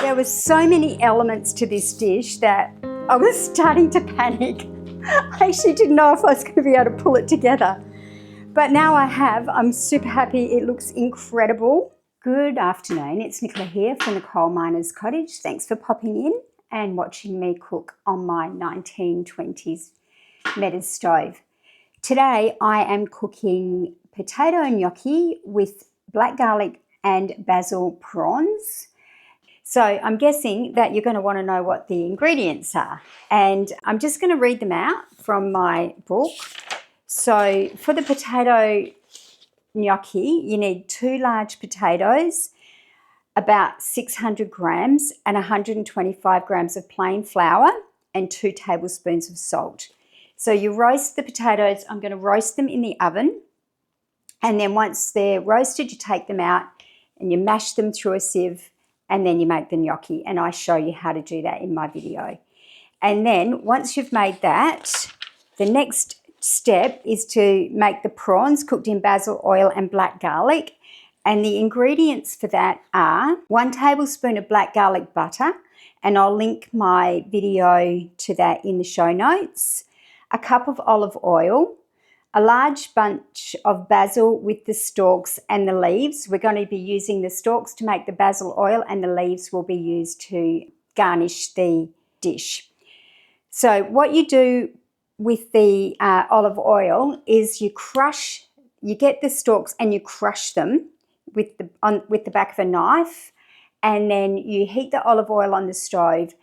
There were so many elements to this dish that I was starting to panic. I actually didn't know if I was going to be able to pull it together. But now I have. I'm super happy. It looks incredible. Good afternoon. It's Nichola here from the Coal Miner's Cottage. Thanks for popping in and watching me cook on my 1920s metal stove. Today I am cooking potato gnocchi with black garlic and basil prawns. So I'm guessing that you're going to want to know what the ingredients are. And I'm just going to read them out from my book. So for the potato gnocchi, you need 2 large potatoes, about 600 grams and 125 grams of plain flour and 2 tablespoons of salt. So you roast the potatoes. I'm going to roast them in the oven. And then once they're roasted, you take them out and you mash them through a sieve, and then you make the gnocchi, and I show you how to do that in my video. And then once you've made that, the next step is to make the prawns cooked in basil oil and black garlic. And the ingredients for that are 1 tablespoon of black garlic butter, and I'll link my video to that in the show notes, a cup of olive oil, a large bunch of basil with the stalks and the leaves. We're going to be using the stalks to make the basil oil, and the leaves will be used to garnish the dish. So what you do with the olive oil is you get the stalks and you crush them with the back of a knife, and then you heat the olive oil on the stove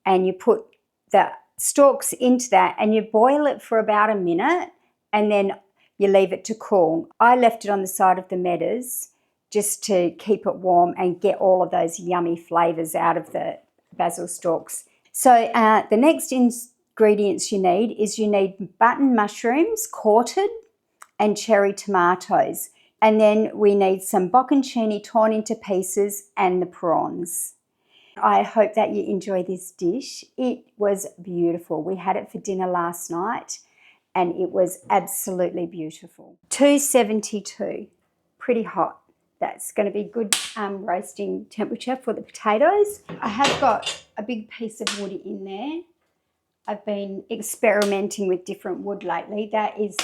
and you put the stalks into that and you boil it for about a minute, and then you leave it to cool. I left it on the side of the medders just to keep it warm and get all of those yummy flavours out of the basil stalks. So the next ingredients you need button mushrooms, quartered, and cherry tomatoes. And then we need some bocconcini torn into pieces and the prawns. I hope that you enjoy this dish. It was beautiful. We had it for dinner last night and it was absolutely beautiful. 272, pretty hot. That's going to be good roasting temperature for the potatoes. I have got a big piece of wood in there. I've been experimenting with different wood lately. That is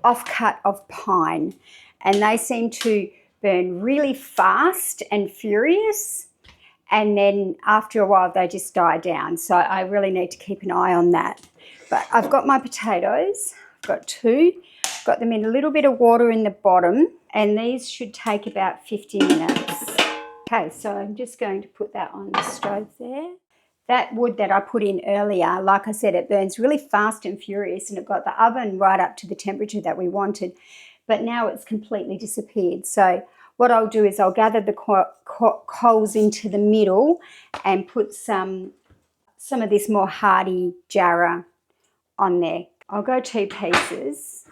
offcut of pine, and they seem to burn really fast and furious, and then after a while they just die down. So I really need to keep an eye on that. But I've got my potatoes, I've got 2, got them in a little bit of water in the bottom, and these should take about 50 minutes. Okay, so I'm just going to put that on the stove there. That wood that I put in earlier, like I said, it burns really fast and furious, and it got the oven right up to the temperature that we wanted, but now it's completely disappeared. So what I'll do is I'll gather the coals into the middle and put some of this more hardy jarrah on there. I'll go 2 pieces.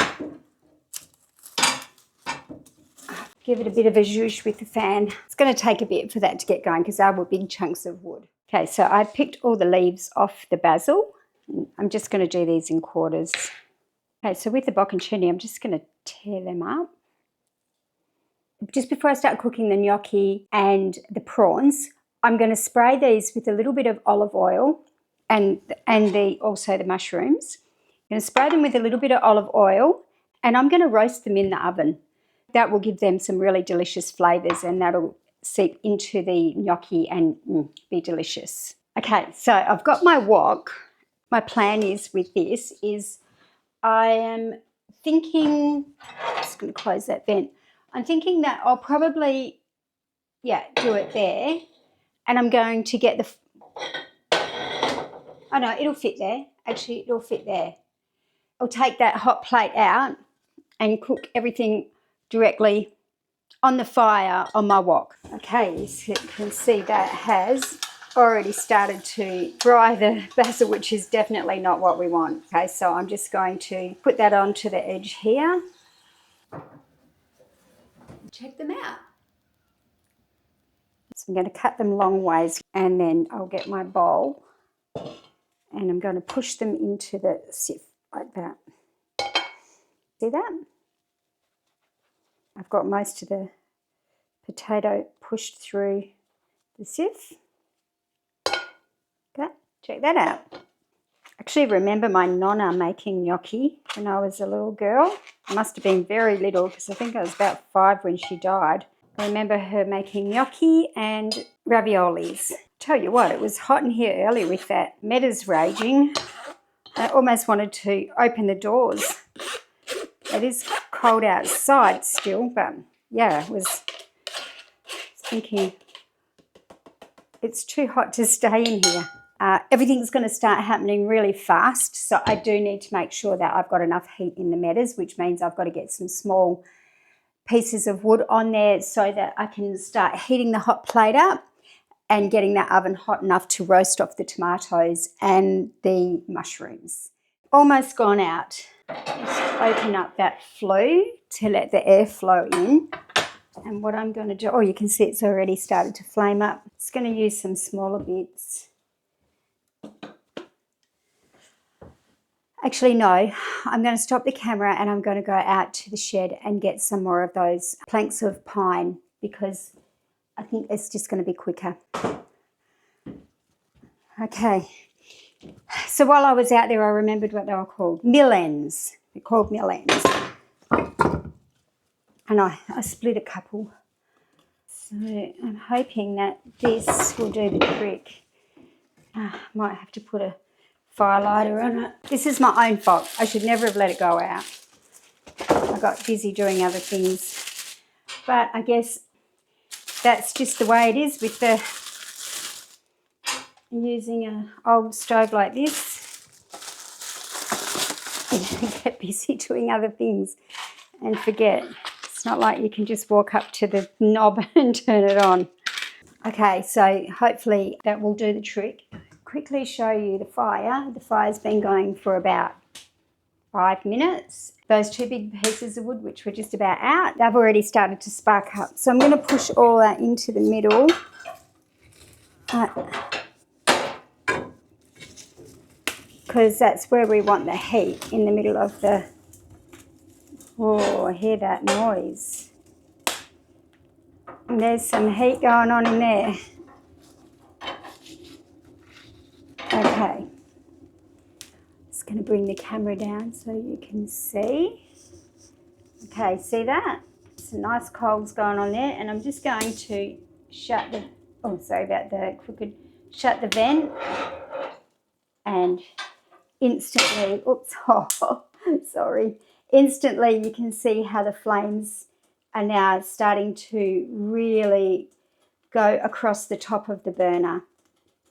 Give it a bit of a zhuzh with the fan. It's going to take a bit for that to get going because they were big chunks of wood. Okay, so I picked all the leaves off the basil. I'm just going to do these in quarters. Okay, so with the bocconcini, I'm just going to tear them up. Just before I start cooking the gnocchi and the prawns, I'm going to spray these with a little bit of olive oil and also the mushrooms. I'm going to spray them with a little bit of olive oil, and I'm going to roast them in the oven. That will give them some really delicious flavours, and that'll seep into the gnocchi and be delicious. Okay, so I've got my wok. My plan is with this is I am thinking, I'm just going to close that vent. I'm thinking that I'll probably, do it there, and I'm going to get oh no, it'll fit there. Actually, it'll fit there. I'll take that hot plate out and cook everything directly on the fire on my wok. Okay, you can see that has already started to dry the basil, which is definitely not what we want. Okay, so I'm just going to put that onto the edge here. Check them out. So I'm going to cut them long ways, and then I'll get my bowl and I'm going to push them into the sieve like that. See that? I've got most of the potato pushed through the sieve. Check that out. Actually remember my nonna making gnocchi when I was a little girl. I must have been very little because I think I was about 5 when she died. I remember her making gnocchi and raviolis. Tell you what, it was hot in here early with that meadows raging. I almost wanted to open the doors. It is cold outside still, but yeah, I was thinking it's too hot to stay in here. Everything's going to start happening really fast, so I do need to make sure that I've got enough heat in the meadows, which means I've got to get some small pieces of wood on there so that I can start heating the hot plate up and getting that oven hot enough to roast off the tomatoes and the mushrooms. Almost gone out. Just open up that flue to let the air flow in. And what I'm going to do, oh, you can see it's already started to flame up. It's going to use some smaller bits. Actually, no, I'm going to stop the camera and I'm going to go out to the shed and get some more of those planks of pine because I think it's just going to be quicker. Okay, so while I was out there, I remembered what they were called. Mill ends. They're called mill ends. And I split a couple. So I'm hoping that this will do the trick. Might have to put a fire lighter on it. This is my own fault. I should never have let it go out. I got busy doing other things. But I guess that's just the way it is with the using an old stove like this. You get busy doing other things and forget. It's not like you can just walk up to the knob and turn it on. Okay, so hopefully that will do the trick. Quickly show you the fire. The fire's been going for about 5 minutes. Those 2 big pieces of wood, which were just about out, they've already started to spark up. So I'm going to push all that into the middle. Because that's where we want the heat, in the middle of the... Oh, I hear that noise. And there's some heat going on in there. Okay. Just going to bring the camera down so you can see. Okay, see that? Some nice coals going on there, and I'm just going to shut the... Oh, sorry about the crooked... Shut the vent, and instantly... Oops, oh, sorry. Instantly, you can see how the flames are now starting to really go across the top of the burner,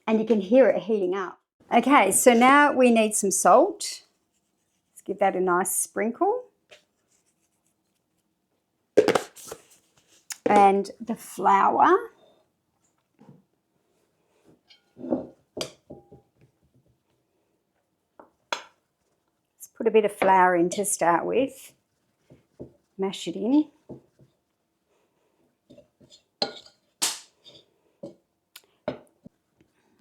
and you can hear it heating up. Okay, so now we need some salt. Let's give that a nice sprinkle. And the flour. Let's put a bit of flour in to start with. Mash it in.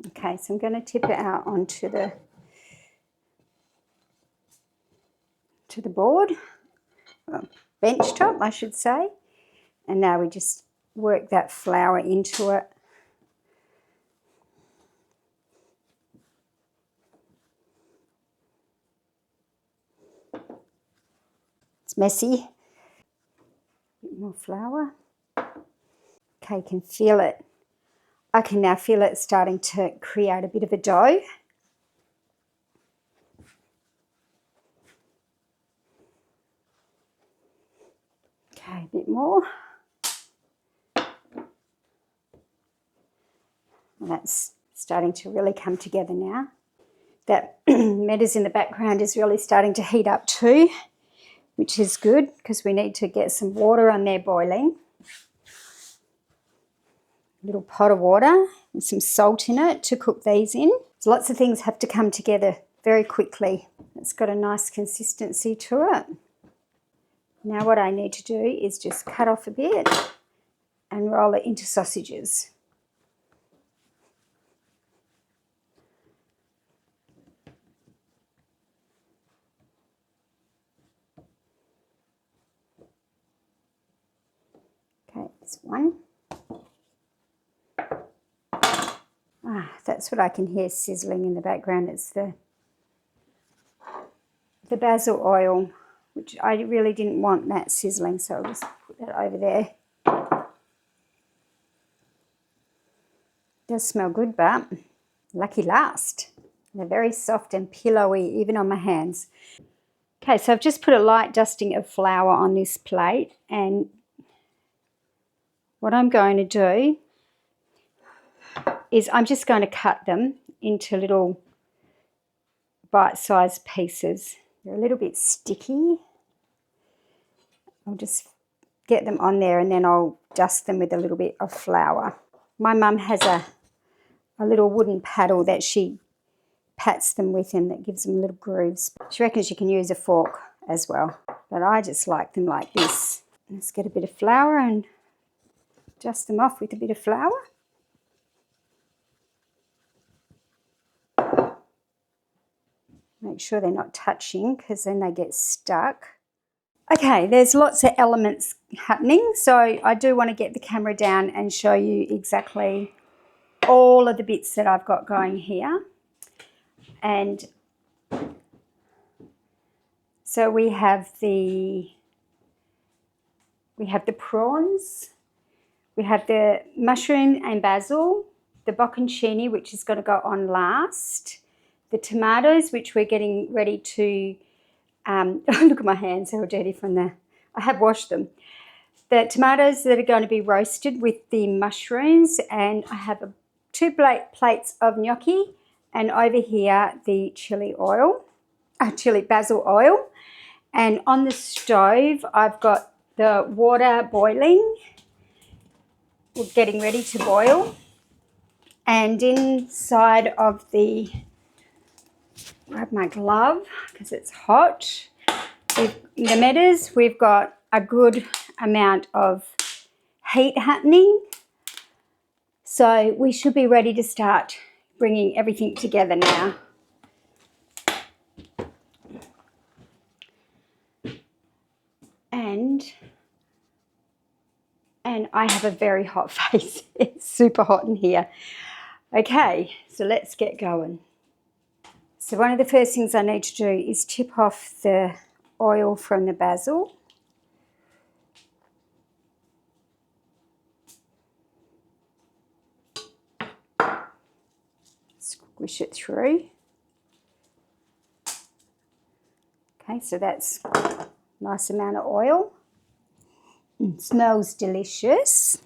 Okay, so I'm going to tip it out onto the board, bench top, I should say. And now we just work that flour into it. It's messy. A bit more flour. Okay, you can feel it. I can now feel it starting to create a bit of a dough. Okay, a bit more. And that's starting to really come together now. That meadows in the background is really starting to heat up too, which is good because we need to get some water on there boiling. A little pot of water and some salt in it to cook these in. So lots of things have to come together very quickly. It's got a nice consistency to it. Now what I need to do is just cut off a bit and roll it into sausages. Okay, this one. That's what I can hear sizzling in the background. It's the basil oil, which I really didn't want that sizzling, so I'll just put that over there. Does smell good, but lucky last. They're very soft and pillowy, even on my hands. Okay, so I've just put a light dusting of flour on this plate, and what I'm going to do is I'm just going to cut them into little bite-sized pieces. They're a little bit sticky. I'll just get them on there and then I'll dust them with a little bit of flour. My mum has a little wooden paddle that she pats them with and that gives them little grooves. She reckons you can use a fork as well, but I just like them like this. Let's get a bit of flour and dust them off with a bit of flour. Make sure they're not touching because then they get stuck. Okay, there's lots of elements happening, so I do want to get the camera down and show you exactly all of the bits that I've got going here. And so we have the prawns, we have the mushroom and basil, the bocconcini, which is going to go on last, the tomatoes, which we're getting ready to look at my hands, they're all dirty from I have washed them. The tomatoes that are going to be roasted with the mushrooms, and I have 2 plates of gnocchi, and over here the basil oil. And on the stove I've got the water boiling. We're getting ready to boil. And inside of grab my glove because it's hot. In the metas, we've got a good amount of heat happening. So we should be ready to start bringing everything together now. And I have a very hot face. It's super hot in here. Okay, so let's get going. So one of the first things I need to do is tip off the oil from the basil. Squish it through. Okay, so that's a nice amount of oil. It smells delicious.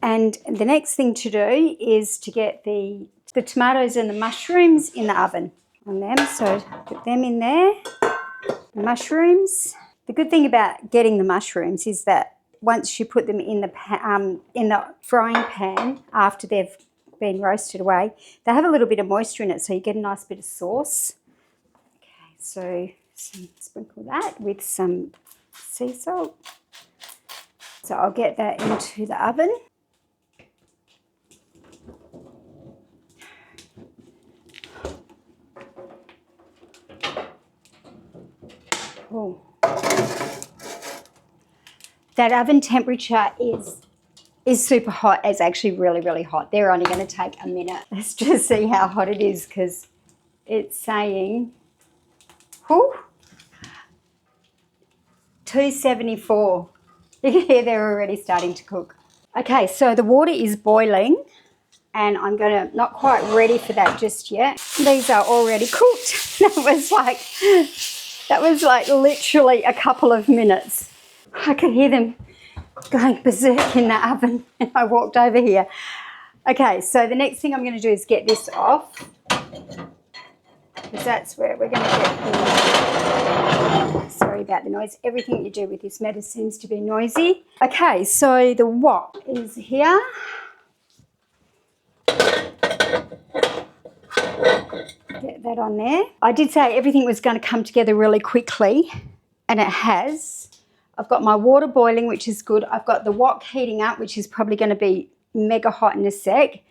And the next thing to do is to get the tomatoes and the mushrooms in the oven on them. So put them in there. The mushrooms. The good thing about getting the mushrooms is that once you put them in the frying pan after they've been roasted away, they have a little bit of moisture in it, so you get a nice bit of sauce. Okay, so sprinkle that with some sea salt. So I'll get that into the oven. Oh. That oven temperature is super hot. It's actually really, really hot. They're only going to take a minute. Let's just see how hot it is because it's saying, whew, 274. You can hear they're already starting to cook. Okay, so the water is boiling and I'm not quite ready for that just yet. These are already cooked. That was like literally a couple of minutes. I could hear them going berserk in the oven and I walked over here. Okay, so the next thing I'm going to do is get this off because that's where we're going to get the... Sorry about the noise. Everything you do with this meta seems to be noisy. Okay, so the wok is here. Get that on there. I did say everything was going to come together really quickly, and it has. I've got my water boiling, which is good. I've got the wok heating up, which is probably going to be mega hot in a sec.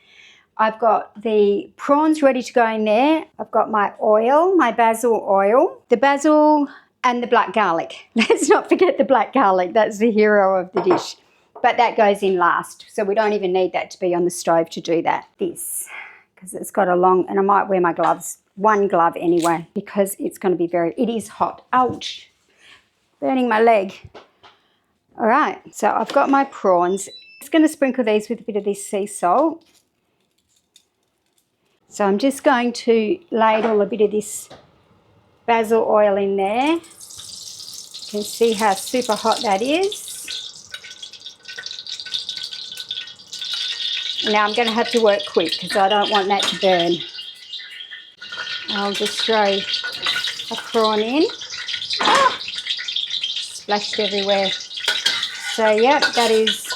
I've got the prawns ready to go in there. I've got my oil, my basil oil, the basil and the black garlic. Let's not forget the black garlic. That's the hero of the dish. But that goes in last, so we don't even need that to be on the stove to do that. This because it's got a long, and I might wear my gloves, one glove anyway, because it's going to be it is hot. Ouch, burning my leg. All right, so I've got my prawns. Just going to sprinkle these with a bit of this sea salt. So I'm just going to ladle a bit of this basil oil in there. You can see how super hot that is. Now I'm going to have to work quick because I don't want that to burn. I'll just throw a prawn in. Ah! Splashed everywhere. So yeah, that is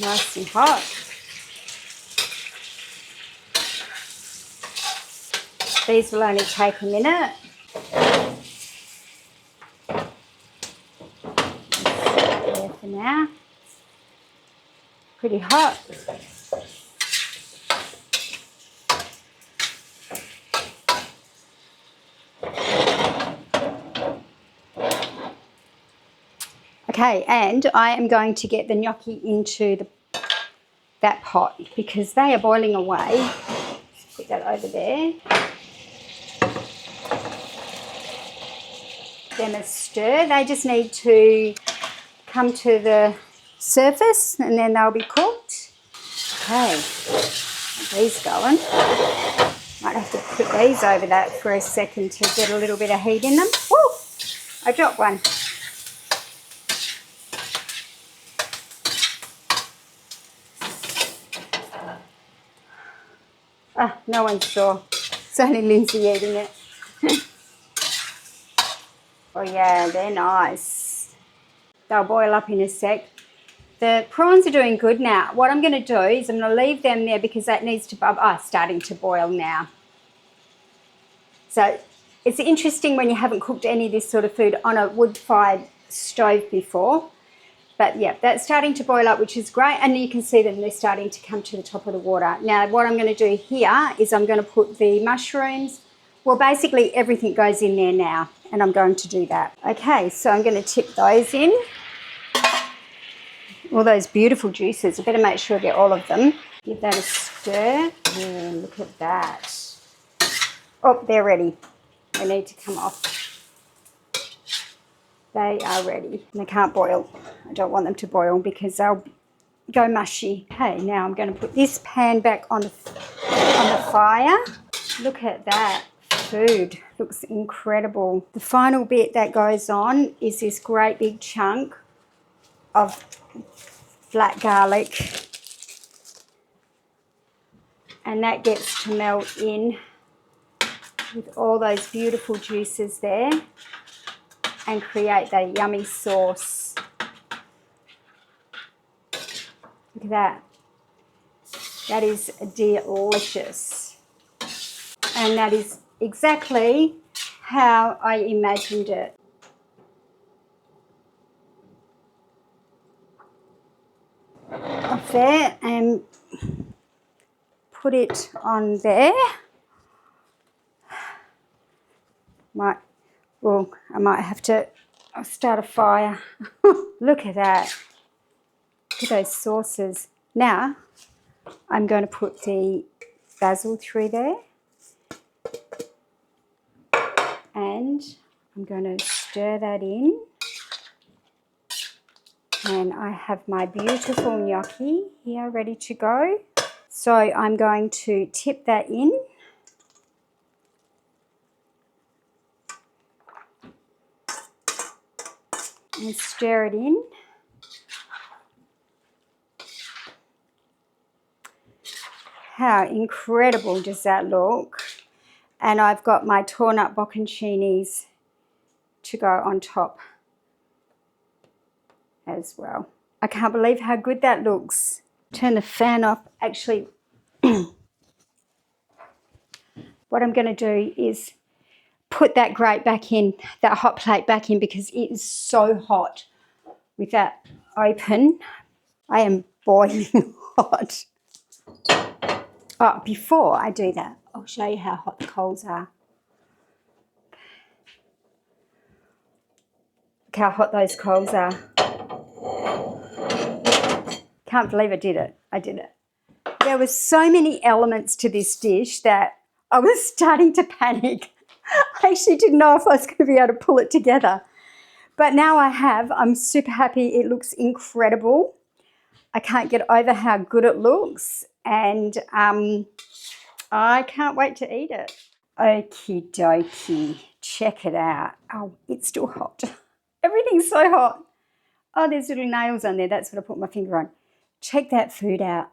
nice and hot. These will only take a minute. There for now. Pretty hot. Okay, and I am going to get the gnocchi into that pot because they are boiling away. Let's put that over there. Them a stir. They just need to come to the surface and then they'll be cooked. Okay, these going. Might have to put these over that for a second to get a little bit of heat in them. Woo! I dropped one. Ah, no one saw. It's only Lindsay eating it. Oh yeah, they're nice. They'll boil up in a sec. The prawns are doing good now. What I'm going to do is I'm going to leave them there because that needs to bubble. Ah, starting to boil now. So it's interesting when you haven't cooked any of this sort of food on a wood-fired stove before. But yeah, that's starting to boil up, which is great. And you can see them, they're starting to come to the top of the water. Now, what I'm going to do here is I'm going to put the mushrooms. Well, basically everything goes in there now, and I'm going to do that. Okay, so I'm going to tip those in. All those beautiful juices. I better make sure I get all of them. Give that a stir. Yeah, look at that. Oh, they're ready. They need to come off. They are ready. They can't boil. I don't want them to boil because they'll go mushy. Okay, now I'm going to put this pan back on the fire. Look at that. Food looks incredible. The final bit that goes on is this great big chunk of black garlic, and that gets to melt in with all those beautiful juices there and create that yummy sauce. Look at that. That is delicious. And that is exactly how I imagined it. Off there and put it on there. I might have to start a fire. Look at that. Look at those sauces. Now I'm going to put the basil through there. And I'm going to stir that in. And I have my beautiful gnocchi here ready to go. So I'm going to tip that in. And stir it in. How incredible does that look? And I've got my torn up bocconcinis to go on top as well. I can't believe how good that looks. Turn the fan off. Actually, what I'm going to do is put that grate back in, that hot plate back in, because it is so hot with that open. I am boiling hot. Oh, before I do that, I'll show you how hot the coals are. Look how hot those coals are. Can't believe I did it. I did it. There were so many elements to this dish that I was starting to panic. I actually didn't know if I was going to be able to pull it together. But now I have. I'm super happy. It looks incredible. I can't get over how good it looks. And I can't wait to eat it. Okie dokie. Check it out. Oh, it's still hot. Everything's so hot. Oh, there's little nails on there. That's what I put my finger on. Check that food out.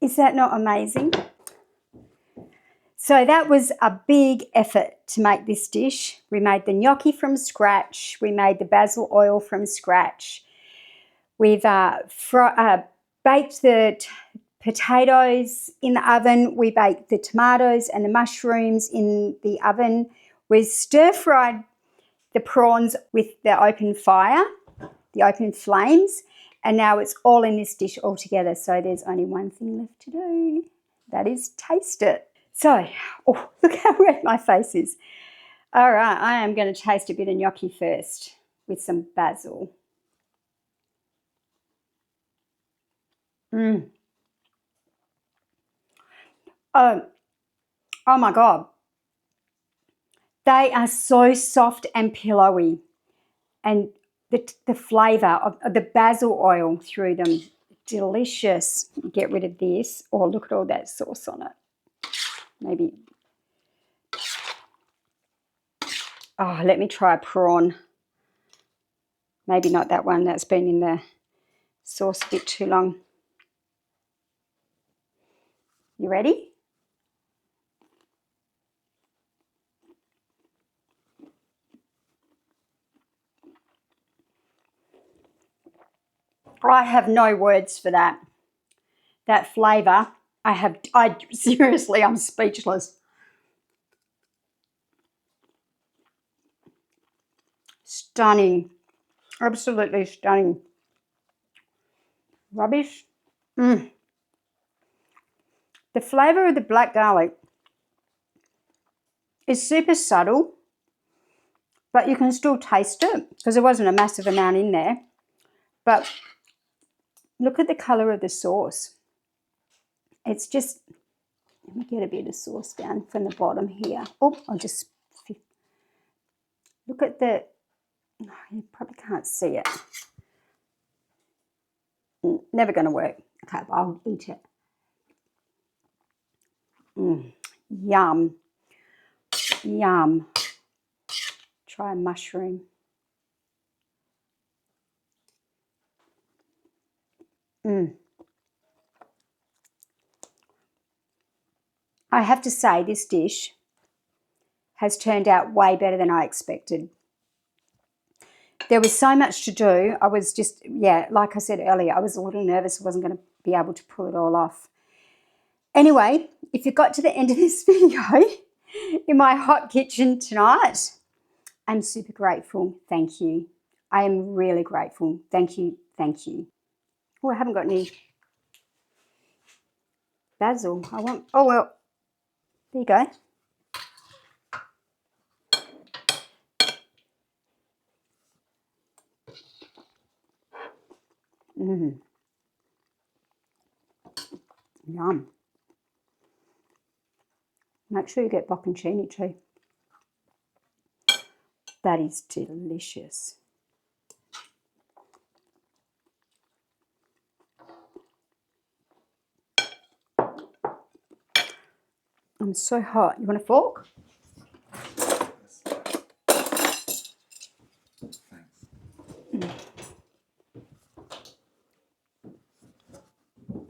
Is that not amazing? So that was a big effort to make this dish. We made the gnocchi from scratch. We made the basil oil from scratch. We've baked the potatoes in the oven. We baked the tomatoes and the mushrooms in the oven. We stir-fried the prawns with the open fire, the open flames, and now it's all in this dish all together. So there's only one thing left to do. That is taste it. So, oh, look how red my face is. All right, I am going to taste a bit of gnocchi first with some basil. Oh my God. They are so soft and pillowy, and the flavour of the basil oil through them, delicious. Get rid of this. Oh, look at all that sauce on it. Maybe. Oh, let me try a prawn. Maybe not that one. That's been in the sauce a bit too long. You ready? I have no words for that. That flavour, seriously, I'm speechless. Stunning. Absolutely stunning. Rubbish. The flavour of the black garlic is super subtle, but you can still taste it because there wasn't a massive amount in there. But look at the colour of the sauce. It's just, let me get a bit of sauce down from the bottom here. Oh, I'll just, look at the, oh, you probably can't see it. Never going to work. Okay, but I'll eat it. Yum. Yum. Try a mushroom. I have to say this dish has turned out way better than I expected. There was so much to do. I was just, yeah, like I said earlier, I was a little nervous I wasn't going to be able to pull it all off. Anyway, if you got to the end of this video in my hot kitchen tonight, I'm super grateful. Thank you. I am really grateful. Thank you. Thank you. Oh, I haven't got any basil. Oh, well, there you go. Yum. Make sure you get bocconcini too. That is delicious. I'm so hot. You want a fork? Thanks.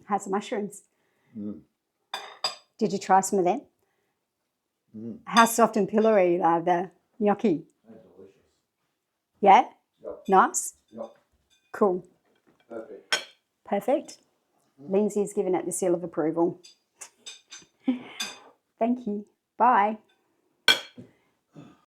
How's the mushrooms? Did you try some of them? How soft and pillowy are the gnocchi? They're delicious. Yeah? Yep. Nice? Yep. Cool. Perfect. Perfect. Lindsay's given it the seal of approval. Thank you. Bye.